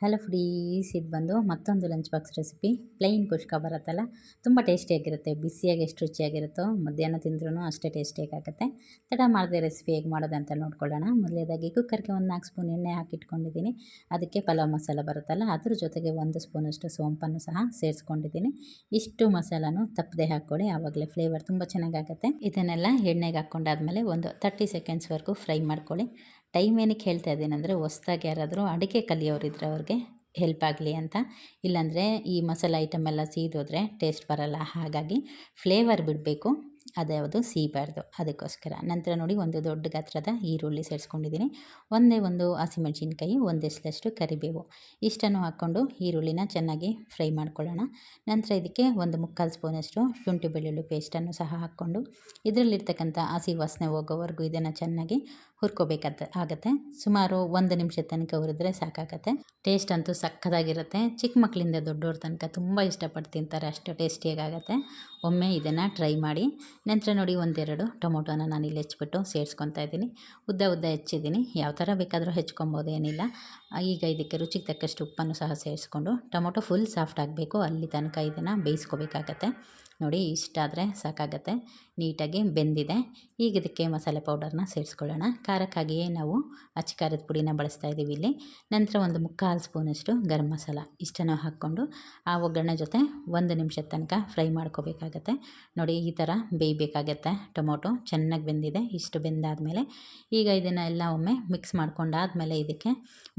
Hello foodies, ಇದು ಬಂದು ಮತ್ತೊಂದು ಲಂಚ್ ಬಾಕ್ಸ್ ರೆಸಿಪಿ. ಪ್ಲೈನ್ ಕುಷ್ಕ ಬರುತ್ತಲ್ಲ, ತುಂಬ ಟೇಸ್ಟಿಯಾಗಿರುತ್ತೆ. ಬಿಸಿಯಾಗಿ ಎಷ್ಟು ರುಚಿಯಾಗಿರುತ್ತೋ ಮಧ್ಯಾಹ್ನ ತಿಂದ್ರೂ ಅಷ್ಟೇ ಟೇಸ್ಟಿಯಾಗುತ್ತೆ. ತಡ ಮಾಡದೆ ರೆಸಿಪಿ ಹೇಗೆ ಮಾಡೋದಂತ ನೋಡ್ಕೊಳ್ಳೋಣ. ಮೊದಲೇದಾಗಿ ಕುಕ್ಕರ್ಗೆ ಒಂದು 4 ಸ್ಪೂನ್ ಎಣ್ಣೆ ಹಾಕಿಟ್ಕೊಂಡಿದ್ದೀನಿ. ಅದಕ್ಕೆ ಪಲಾವ್ ಮಸಾಲ ಬರುತ್ತಲ್ಲ, ಅದ್ರ ಜೊತೆಗೆ 1 ಸ್ಪೂನಷ್ಟು ಸೋಂಪನ್ನು ಸಹ ಸೇರಿಸ್ಕೊಂಡಿದ್ದೀನಿ. ಇಷ್ಟು ಮಸಾಲನೂ ತಪ್ಪದೆ ಹಾಕ್ಕೊಳ್ಳಿ, ಆವಾಗಲೇ ಫ್ಲೇವರ್ ತುಂಬ ಚೆನ್ನಾಗಾಗುತ್ತೆ. ಇದನ್ನೆಲ್ಲ ಎಣ್ಣೆಗೆ ಹಾಕ್ಕೊಂಡಾದ್ಮೇಲೆ ಒಂದು 30 ಸೆಕೆಂಡ್ಸ್ವರೆಗೂ ಫ್ರೈ ಮಾಡ್ಕೊಳ್ಳಿ. ಟೈಮ್ ಏನಕ್ಕೆ ಹೇಳ್ತಾ ಇದ್ದೀನಂದರೆ, ಹೊಸ್ದಾಗಿ ಯಾರಾದರೂ ಅಡುಗೆ ಕಲಿಯೋರಿದ್ರೆ ಅವ್ರಿಗೆ ಹೆಲ್ಪ್ ಆಗಲಿ ಅಂತ. ಇಲ್ಲಾಂದರೆ ಈ ಮಸಾಲೆ ಐಟಮ್ ಎಲ್ಲ ಸೀದೋದ್ರೆ ಟೇಸ್ಟ್ ಬರಲ್ಲ. ಹಾಗಾಗಿ ಫ್ಲೇವರ್ ಬಿಡಬೇಕು, ಅದ್ಯಾವುದು ಸೀಬಾರ್ದು. ಅದಕ್ಕೋಸ್ಕರ ನಂತರ ನೋಡಿ, ಒಂದು ದೊಡ್ಡ ಗಾತ್ರದ ಈರುಳ್ಳಿ ಸೇರಿಸ್ಕೊಂಡಿದ್ದೀನಿ. ಒಂದೇ ಒಂದು ಹಸಿಮೆಣಸಿನ್ಕಾಯಿ, ಒಂದೆಷ್ಟಷ್ಟು ಕರಿಬೇವು, ಇಷ್ಟನ್ನು ಹಾಕ್ಕೊಂಡು ಈರುಳ್ಳಿನ ಚೆನ್ನಾಗಿ ಫ್ರೈ ಮಾಡ್ಕೊಳ್ಳೋಣ. ನಂತರ ಇದಕ್ಕೆ ಒಂದು 3/4 ಸ್ಪೂನಷ್ಟು ಶುಂಠಿ ಬೆಳ್ಳುಳ್ಳಿ ಪೇಸ್ಟನ್ನು ಸಹ ಹಾಕ್ಕೊಂಡು ಇದರಲ್ಲಿರ್ತಕ್ಕಂಥ ಹಸಿ ವಾಸನೆ ಹೋಗೋವರೆಗೂ ಇದನ್ನು ಚೆನ್ನಾಗಿ ಆಗುತ್ತೆ. ಸುಮಾರು 1 ನಿಮಿಷದ ತನಕ ಹುರಿದ್ರೆ ಸಾಕಾಗತ್ತೆ. ಟೇಸ್ಟ್ ಅಂತೂ ಸಕ್ಕತ್ತಾಗಿರುತ್ತೆ. ಚಿಕ್ಕ ಮಕ್ಕಳಿಂದ ದೊಡ್ಡವ್ರ ತನಕ ತುಂಬ ಇಷ್ಟಪಟ್ಟು ತಿಂತಾರೆ, ಅಷ್ಟು ಟೇಸ್ಟಿಯಾಗುತ್ತೆ. ಒಮ್ಮೆ ಇದನ್ನು ಟ್ರೈ ಮಾಡಿ. ನಂತರ ನೋಡಿ, 1-2 ಟೊಮೊಟೊನ ನಾನಿಲ್ಲಿ ಹೆಚ್ಚಿಬಿಟ್ಟು ಸೇರಿಸ್ಕೊತಾ ಇದ್ದೀನಿ. ಉದ್ದ ಹೆಚ್ಚಿದ್ದೀನಿ, ಯಾವ ಥರ ಬೇಕಾದರೂ ಹೆಚ್ಕೊಬೋದು, ಏನಿಲ್ಲ. ಈಗ ಇದಕ್ಕೆ ರುಚಿಗೆ ತಕ್ಕಷ್ಟು ಉಪ್ಪನ್ನು ಸಹ ಸೇರಿಸ್ಕೊಂಡು ಟೊಮೊಟೊ ಫುಲ್ ಸಾಫ್ಟ್ ಆಗಬೇಕು, ಅಲ್ಲಿ ತನಕ ಇದನ್ನು ಬೇಯಿಸ್ಕೋಬೇಕಾಗತ್ತೆ. ನೋಡಿ, ಇಷ್ಟಾದರೆ ಸಾಕಾಗತ್ತೆ. ನೀಟಾಗಿ ಬೆಂದಿದೆ. ಈಗ ಇದಕ್ಕೆ ಮಸಾಲೆ ಪೌಡರ್ನ ಸೇರಿಸ್ಕೊಳ್ಳೋಣ. ಖಾರಕ್ಕಾಗಿಯೇ ನಾವು ಅಚ್ಚ ಖಾರದ ಪುಡಿನ ಬಳಸ್ತಾ ಇದ್ದೀವಿ ಇಲ್ಲಿ. ನಂತರ ಒಂದು 3/4 ಸ್ಪೂನಷ್ಟು ಗರಂ ಮಸಾಲ, ಇಷ್ಟನ್ನು ಹಾಕ್ಕೊಂಡು ಆ ಒಗ್ಗರಣೆ ಜೊತೆ 1 ನಿಮಿಷದ ತನಕ ಫ್ರೈ ಮಾಡ್ಕೋಬೇಕಾಗತ್ತೆ. ನೋಡಿ, ಈ ಥರ ಬೇಯಬೇಕಾಗತ್ತೆ. ಟೊಮೊಟೊ ಚೆನ್ನಾಗಿ ಬೆಂದಿದೆ. ಇಷ್ಟು ಬೆಂದಾದಮೇಲೆ ಈಗ ಇದನ್ನು ಎಲ್ಲ ಒಮ್ಮೆ ಮಿಕ್ಸ್ ಮಾಡ್ಕೊಂಡಾದಮೇಲೆ ಇದಕ್ಕೆ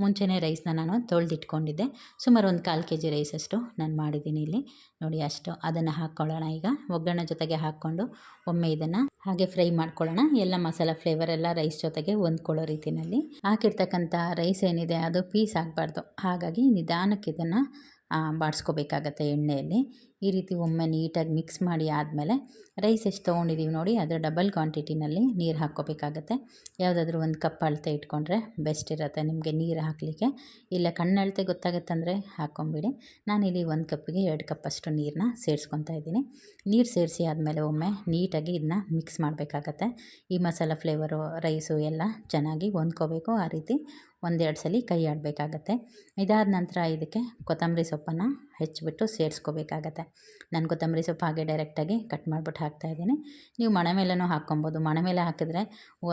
ಮುಂಚೆನೇ ರೈಸ್ನ ನಾನು ತೊಳೆದಿಟ್ಕೊಂಡಿದ್ದೆ. ಸುಮಾರು ಒಂದು 1/4 kg ರೈಸಷ್ಟು ನಾನು ಮಾಡಿದ್ದೀನಿ ಇಲ್ಲಿ. ನೋಡಿ, ಅಷ್ಟು ಅದನ್ನು ಹಾಕ್ಕೊಳ್ಳೋಣ. ಈಗ ಒಗ್ಗರಣೆ ಜೊತೆಗೆ ಹಾಕ್ಕೊಂಡು ಒಮ್ಮೆ ಇದನ್ನು ಹಾಗೆ ಫ್ರೈ ಮಾಡ್ಕೊಳ್ಳೋಣ. ಎಲ್ಲ ಮಸಾಲ ಫ್ಲೇವರ್ ಎಲ್ಲ ರೈಸ್ ಜೊತೆಗೆ ಹೊಂದ್ಕೊಳ್ಳೋ ರೀತಿಯಲ್ಲಿ. ಹಾಕಿರ್ತಕ್ಕಂಥ ರೈಸ್ ಏನಿದೆ ಅದು ಪೀಸ್ ಆಗಬಾರ್ದು, ಹಾಗಾಗಿ ನಿಧಾನಕ್ಕೆ ಇದನ್ನು ಬಾಡಿಸ್ಕೋಬೇಕಾಗತ್ತೆ ಎಣ್ಣೆಯಲ್ಲಿ. ಈ ರೀತಿ ಒಮ್ಮೆ ನೀಟಾಗಿ ಮಿಕ್ಸ್ ಮಾಡಿ ಆದಮೇಲೆ ರೈಸ್ ಎಷ್ಟು ತೊಗೊಂಡಿದ್ದೀವಿ ನೋಡಿ, ಅದರ ಡಬಲ್ ಕ್ವಾಂಟಿಟಿನಲ್ಲಿ ನೀರು ಹಾಕ್ಕೋಬೇಕಾಗತ್ತೆ. ಯಾವುದಾದ್ರೂ ಒಂದು ಕಪ್ ಅಳತೆ ಇಟ್ಕೊಂಡ್ರೆ ಬೆಸ್ಟ್ ಇರುತ್ತೆ ನಿಮಗೆ ನೀರು ಹಾಕಲಿಕ್ಕೆ. ಇಲ್ಲ ಕಣ್ಣಳತೆ ಗೊತ್ತಾಗುತ್ತಂದರೆ ಹಾಕ್ಕೊಂಬಿಡಿ. ನಾನಿಲ್ಲಿ 1 ಕಪ್ಪಿಗೆ 2 ಕಪ್ಪಷ್ಟು ನೀರನ್ನ ಸೇರಿಸ್ಕೊತಾ ಇದ್ದೀನಿ. ನೀರು ಸೇರಿಸಿ ಆದಮೇಲೆ ಒಮ್ಮೆ ನೀಟಾಗಿ ಇದನ್ನ ಮಿಕ್ಸ್ ಮಾಡಬೇಕಾಗತ್ತೆ. ಈ ಮಸಾಲ ಫ್ಲೇವರು ರೈಸು ಎಲ್ಲ ಚೆನ್ನಾಗಿ ಹೊಂದ್ಕೋಬೇಕು. ಆ ರೀತಿ 1-2 ಸಲ ಕೈ ಆಡಬೇಕಾಗತ್ತೆ. ಇದಾದ ನಂತರ ಇದಕ್ಕೆ ಕೊತ್ತಂಬರಿ ಸೊಪ್ಪನ್ನು ಹೆಚ್ಚಿಬಿಟ್ಟು ಸೇರಿಸ್ಕೋಬೇಕಾಗತ್ತೆ. ನಾನು ಕೊತ್ತಂಬರಿ ಸೊಪ್ಪು ಹಾಗೆ ಡೈರೆಕ್ಟಾಗಿ ಕಟ್ ಮಾಡಿಬಿಟ್ಟು ಹಾಕ್ತಾಯಿದ್ದೀನಿ. ನೀವು ಮಣೆ ಮೇಲೂ ಹಾಕ್ಕೊಬೋದು. ಮಣೆ ಮೇಲೆ ಹಾಕಿದ್ರೆ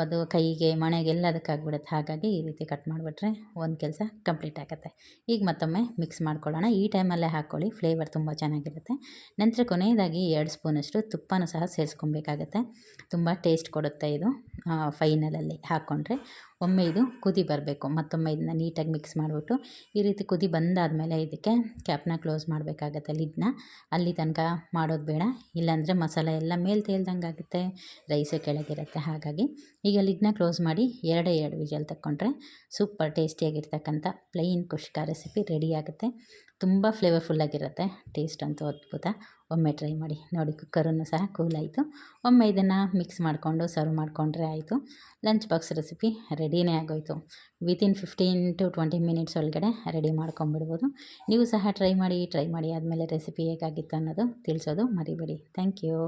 ಅದು ಕೈಗೆ ಮಣೆಗೆಲ್ಲ ಅದಕ್ಕಾಗ್ಬಿಡುತ್ತೆ. ಹಾಗಾಗಿ ಈ ರೀತಿ ಕಟ್ ಮಾಡಿಬಿಟ್ರೆ ಒಂದು ಕೆಲಸ ಕಂಪ್ಲೀಟ್ ಆಗುತ್ತೆ. ಈಗ ಮತ್ತೊಮ್ಮೆ ಮಿಕ್ಸ್ ಮಾಡ್ಕೊಳ್ಳೋಣ. ಈ ಟೈಮಲ್ಲೇ ಹಾಕ್ಕೊಳ್ಳಿ, ಫ್ಲೇವರ್ ತುಂಬ ಚೆನ್ನಾಗಿರುತ್ತೆ. ನಂತರ ಕೊನೆಯದಾಗಿ 2 ಸ್ಪೂನಷ್ಟು ತುಪ್ಪನೂ ಸಹ ಸೇರಿಸ್ಕೊಬೇಕಾಗತ್ತೆ. ತುಂಬ ಟೇಸ್ಟ್ ಕೊಡುತ್ತೆ ಇದು ಫೈನಲಲ್ಲಿ ಹಾಕ್ಕೊಂಡ್ರೆ. ಒಮ್ಮೆ ಇದು ಕುದಿ ಬರಬೇಕು. ಮತ್ತೊಮ್ಮೆ ಇದನ್ನ ನೀಟಾಗಿ ಮಿಕ್ಸ್ ಮಾಡಿಬಿಟ್ಟು ಈ ರೀತಿ ಕುದಿ ಬಂದಾದಮೇಲೆ ಇದಕ್ಕೆ ಕ್ಯಾಪ್ನ ಕ್ಲೋಸ್ ಮಾಡಬೇಕಾಗತ್ತೆ, ಲಿಡ್ನ. ಅಲ್ಲಿ ತನಕ ಮಾಡೋದು ಬೇಡ, ಇಲ್ಲಾಂದರೆ ಮಸಾಲೆ ಎಲ್ಲ ಮೇಲೆ ತೇಲ್ದಂಗೆ ಆಗುತ್ತೆ, ರೈಸೇ ಕೆಳಗಿರುತ್ತೆ. ಹಾಗಾಗಿ ಈಗ ಲಿಡ್ನ ಕ್ಲೋಸ್ ಮಾಡಿ 2 ವಿಷಲ್ ತಕ್ಕೊಂಡ್ರೆ ಸೂಪರ್ ಟೇಸ್ಟಿಯಾಗಿರ್ತಕ್ಕಂಥ ಪ್ಲೈನ್ ಕುಷ್ಕ ರೆಸಿಪಿ ರೆಡಿ ಆಗುತ್ತೆ. ತುಂಬ ಫ್ಲೇವರ್ಫುಲ್ಲಾಗಿರುತ್ತೆ. ಟೇಸ್ಟ್ ಅಂತೂ ಅದ್ಭುತ. ಒಮ್ಮೆ ಟ್ರೈ ಮಾಡಿ. ನೋಡಿ, ಕುಕ್ಕರನ್ನು ಸಹ ಕೂಲ್ ಆಯಿತು. ಒಮ್ಮೆ ಇದನ್ನು ಮಿಕ್ಸ್ ಮಾಡಿಕೊಂಡು ಸರ್ವ್ ಮಾಡಿಕೊಂಡ್ರೆ ಆಯಿತು. ಲಂಚ್ ಬಾಕ್ಸ್ ರೆಸಿಪಿ ರೆಡಿನೇ ಆಗೋಯಿತು. ವಿತಿನ್ 15 to 20 ಮಿನಿಟ್ಸ್ ಒಳಗಡೆ ರೆಡಿ ಮಾಡ್ಕೊಂಬಿಡ್ಬೋದು. ನೀವು ಸಹ ಟ್ರೈ ಮಾಡಿ ಆದಮೇಲೆ ರೆಸಿಪಿ ಹೇಗಾಗಿತ್ತು ಅನ್ನೋದು ತಿಳಿಸೋದು ಮರಿಬೇಡಿ. Thank you.